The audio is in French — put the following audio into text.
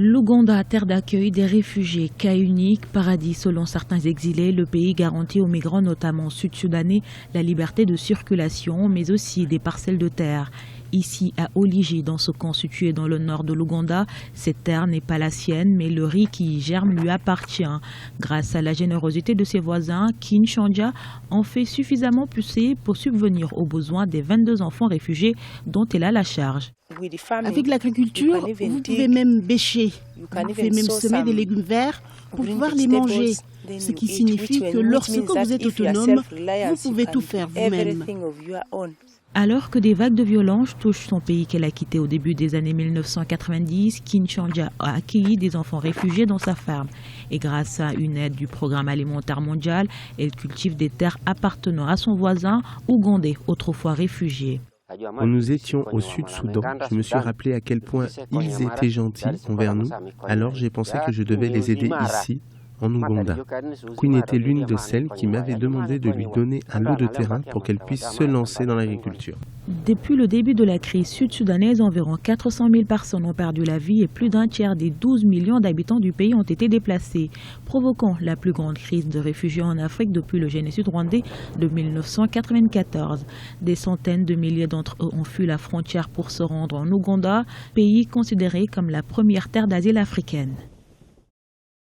L'Ouganda, terre d'accueil des réfugiés, cas unique, paradis selon certains exilés, le pays garantit aux migrants, notamment sud-soudanais, la liberté de circulation, mais aussi des parcelles de terre. Ici, à Oligi, dans ce camp situé dans le nord de l'Ouganda, cette terre n'est pas la sienne, mais le riz qui y germe lui appartient. Grâce à la générosité de ses voisins, Kinshanja en fait suffisamment pousser pour subvenir aux besoins des 22 enfants réfugiés dont elle a la charge. Avec l'agriculture, vous pouvez même bêcher, vous pouvez même semer des légumes verts pour pouvoir les manger, ce qui signifie que lorsque vous êtes autonome, vous pouvez tout faire vous-même. Alors que des vagues de violence touchent son pays qu'elle a quitté au début des années 1990, Kinshanja a accueilli des enfants réfugiés dans sa ferme. Et grâce à une aide du Programme alimentaire mondial, elle cultive des terres appartenant à son voisin ougandais, autrefois réfugié. Quand nous étions au Sud-Soudan, je me suis rappelé à quel point ils étaient gentils envers nous. Alors j'ai pensé que je devais les aider ici, en Ouganda. Queen était l'une de celles qui m'avait demandé de lui donner un lot de terrain pour qu'elle puisse se lancer dans l'agriculture. Depuis le début de la crise sud-soudanaise, environ 400 000 personnes ont perdu la vie et plus d'un tiers des 12 millions d'habitants du pays ont été déplacés, provoquant la plus grande crise de réfugiés en Afrique depuis le génocide rwandais de 1994. Des centaines de milliers d'entre eux ont fui la frontière pour se rendre en Ouganda, pays considéré comme la première terre d'asile africaine.